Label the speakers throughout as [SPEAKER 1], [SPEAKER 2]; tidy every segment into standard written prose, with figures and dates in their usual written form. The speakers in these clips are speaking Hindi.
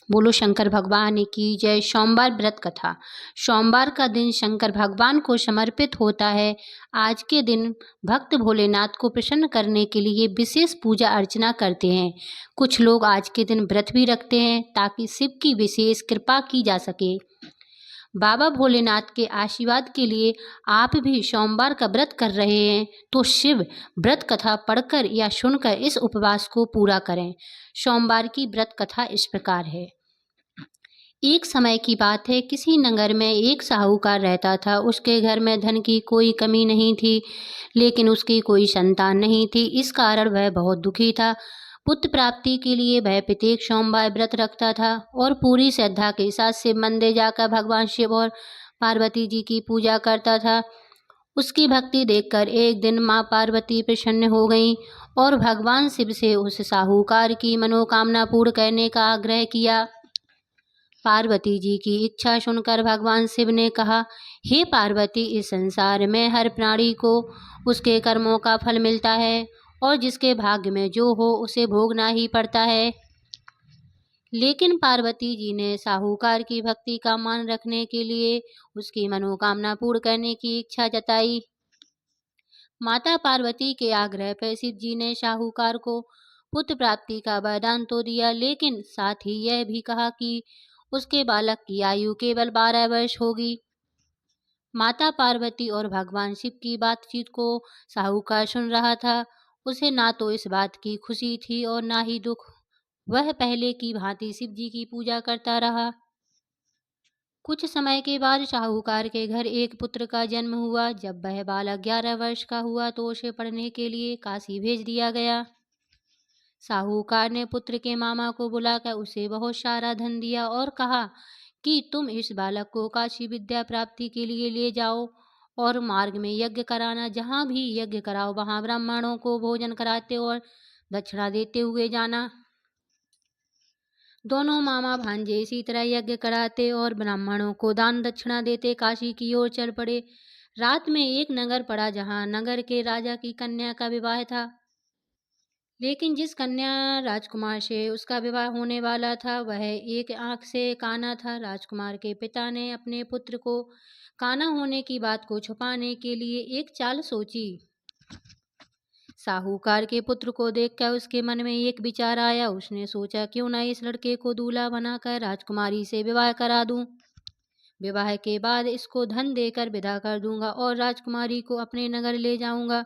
[SPEAKER 1] बोलो शंकर भगवान की जय। सोमवार व्रत कथा। सोमवार का दिन शंकर भगवान को समर्पित होता है। आज के दिन भक्त भोलेनाथ को प्रसन्न करने के लिए विशेष पूजा अर्चना करते हैं। कुछ लोग आज के दिन व्रत भी रखते हैं ताकि शिव की विशेष कृपा की जा सके। बाबा भोलेनाथ के आशीर्वाद के लिए आप भी सोमवार का व्रत कर रहे हैं तो शिव व्रत कथा पढ़कर या सुनकर इस उपवास को पूरा करें। सोमवार की व्रत कथा इस प्रकार है। एक समय की बात है, किसी नगर में एक साहूकार रहता था। उसके घर में धन की कोई कमी नहीं थी, लेकिन उसकी कोई संतान नहीं थी। इस कारण वह बहुत दुखी था। पुत्र प्राप्ति के लिए वह प्रत्येक सोमवार व्रत रखता था और पूरी श्रद्धा के साथ शिव मंदिर जाकर भगवान शिव और पार्वती जी की पूजा करता था। उसकी भक्ति देखकर एक दिन माँ पार्वती प्रसन्न हो गईं और भगवान शिव से उस साहूकार की मनोकामना पूर्ण करने का आग्रह किया। पार्वती जी की इच्छा सुनकर भगवान शिव ने कहा, हे पार्वती, इस संसार में हर प्राणी को उसके कर्मों का फल मिलता है और जिसके भाग्य में जो हो उसे भोगना ही पड़ता है। लेकिन पार्वती जी ने साहूकार की भक्ति का मान रखने के लिए उसकी मनोकामना पूर्ण करने की इच्छा जताई। माता पार्वती के आग्रह पर शिव जी ने साहूकार को पुत्र प्राप्ति का वरदान तो दिया, लेकिन साथ ही यह भी कहा कि उसके बालक की आयु केवल 12 वर्ष होगी। माता पार्वती और भगवान शिव की बातचीत को साहूकार सुन रहा था। उसे ना तो इस बात की खुशी थी और ना ही दुख। वह पहले की भांति शिव जी की पूजा करता रहा। कुछ समय के बाद साहूकार के घर एक पुत्र का जन्म हुआ। जब वह बालक 11 वर्ष का हुआ तो उसे पढ़ने के लिए काशी भेज दिया गया। साहूकार ने पुत्र के मामा को बुलाकर उसे बहुत सारा धन दिया और कहा कि तुम इस बालक को काशी विद्या प्राप्ति के लिए ले जाओ और मार्ग में यज्ञ कराना। जहाँ भी यज्ञ कराओ वहाँ ब्राह्मणों को भोजन कराते और दक्षिणा देते हुए जाना। दोनों मामा भांजे इसी तरह यज्ञ कराते और ब्राह्मणों को दान दक्षिणा देते काशी की ओर चल पड़े। रात में एक नगर पड़ा जहाँ नगर के राजा की कन्या का विवाह था। लेकिन जिस कन्या राजकुमार से उसका विवाह होने वाला था वह एक आंख से काना था। राजकुमार के पिता ने अपने पुत्र को काना होने की बात को छुपाने के लिए एक चाल सोची। साहूकार के पुत्र को देखकर उसके मन में एक विचार आया। उसने सोचा, क्यों न इस लड़के को दूल्हा बनाकर राजकुमारी से विवाह करा दूं। विवाह के बाद इसको धन देकर विदा कर दूंगा और राजकुमारी को अपने नगर ले जाऊंगा।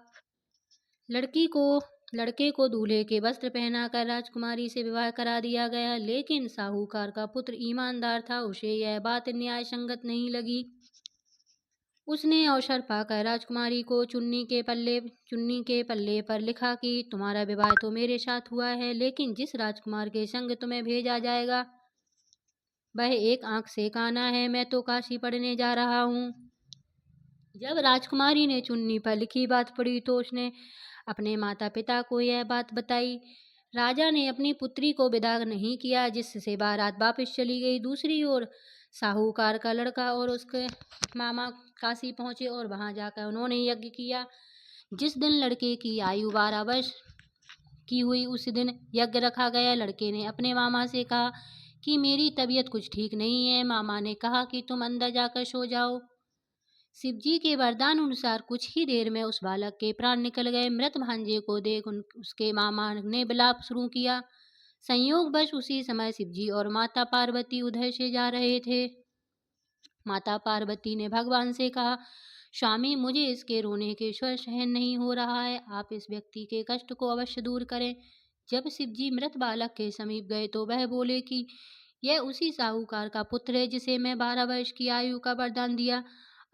[SPEAKER 1] लड़के को दूल्हे के वस्त्र पहनाकर राजकुमारी से विवाह करा दिया गया। लेकिन साहूकार का पुत्र ईमानदार था, उसे यह बात न्याय संगत नहीं लगी। उसने अवसर पाकर राजकुमारी को चुन्नी के पल्ले पर लिखा कि तुम्हारा विवाह तो मेरे साथ हुआ है, लेकिन जिस राजकुमार के संग तुम्हें भेजा जाएगा वह एक आंख से काना है। मैं तो काशी पढ़ने जा रहा हूँ। जब राजकुमारी ने चुन्नी पर लिखी बात पढ़ी तो उसने अपने माता पिता को यह बात बताई। राजा ने अपनी पुत्री को विदा नहीं किया, जिससे बारात वापस चली गई। दूसरी ओर साहूकार का लड़का और उसके मामा काशी पहुंचे और वहां जाकर उन्होंने यज्ञ किया। जिस दिन लड़के की आयु 12 वर्ष की हुई उस दिन यज्ञ रखा गया। लड़के ने अपने मामा से कहा कि मेरी तबीयत कुछ ठीक नहीं है। मामा ने कहा कि तुम अंदर जाकर सो जाओ। शिवजी के वरदान अनुसार कुछ ही देर में उस बालक के प्राण निकल गए। मृत भांजे को देख उसके मामा ने विलाप शुरू किया। संयोगवश उसी समय शिवजी और माता पार्वती उधर से जा रहे थे। माता पार्वती ने भगवान से कहा, स्वामी, मुझे इसके रोने के स्वर सहन नहीं हो रहा है। आप इस व्यक्ति के कष्ट को अवश्य दूर करें। जब शिवजी मृत बालक के समीप गए तो वह बोले कि यह उसी साहूकार का पुत्र है जिसे मैं 12 वर्ष की आयु का वरदान दिया।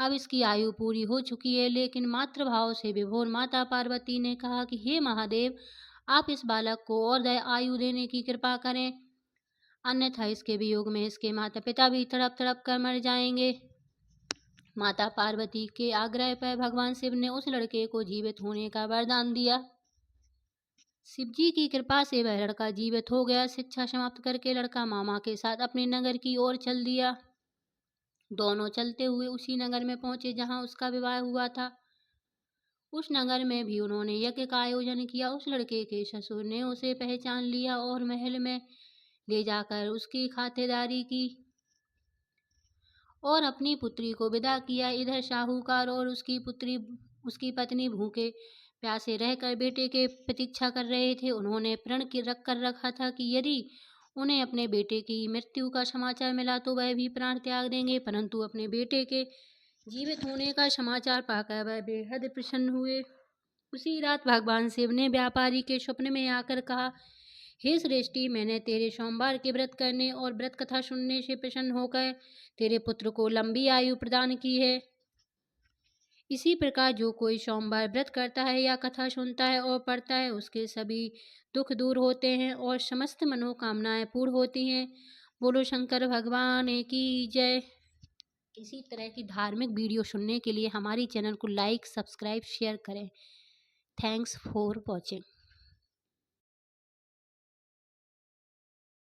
[SPEAKER 1] अब इसकी आयु पूरी हो चुकी है। लेकिन मातृभाव से विभोर माता पार्वती ने कहा कि हे महादेव, आप इस बालक को और आयु देने की कृपा करें, अन्यथा इसके वियोग में इसके माता पिता भी तड़प तड़प कर मर जाएंगे। माता पार्वती के आग्रह पर भगवान शिव ने उस लड़के को जीवित होने का वरदान दिया। शिवजी की कृपा से वह लड़का जीवित हो गया। शिक्षा समाप्त करके लड़का मामा के साथ अपने नगर की ओर चल दिया। दोनों चलते हुए उसी नगर में पहुंचे जहां उसका विवाह हुआ था। उस नगर में भी उन्होंने यज्ञ का आयोजन किया। उस लड़के के ससुर ने उसे पहचान लिया और महल में ले जाकर उसकी खातिरदारी की और अपनी पुत्री को विदा किया। इधर साहूकार और उसकी पत्नी भूखे प्यासे रहकर बेटे के प्रतीक्षा कर रहे थे। उन्होंने प्रण रख कर रखा था कि यदि उन्हें अपने बेटे की मृत्यु का समाचार मिला तो वह भी प्राण त्याग देंगे, परंतु अपने बेटे के जीवित होने का समाचार पाकर वह बेहद प्रसन्न हुए। उसी रात भगवान शिव ने व्यापारी के स्वप्न में आकर कहा, हे श्रेष्ठी, मैंने तेरे सोमवार के व्रत करने और व्रत कथा सुनने से प्रसन्न होकर तेरे पुत्र को लंबी आयु प्रदान की है। इसी प्रकार जो कोई सोमवार व्रत करता है या कथा सुनता है और पढ़ता है, उसके सभी दुख दूर होते हैं और समस्त मनोकामनाएं पूर्ण होती हैं। बोलो शंकर भगवान की जय। इसी तरह की धार्मिक वीडियो सुनने के लिए हमारी चैनल को लाइक, सब्सक्राइब, शेयर करें। Thanks for watching.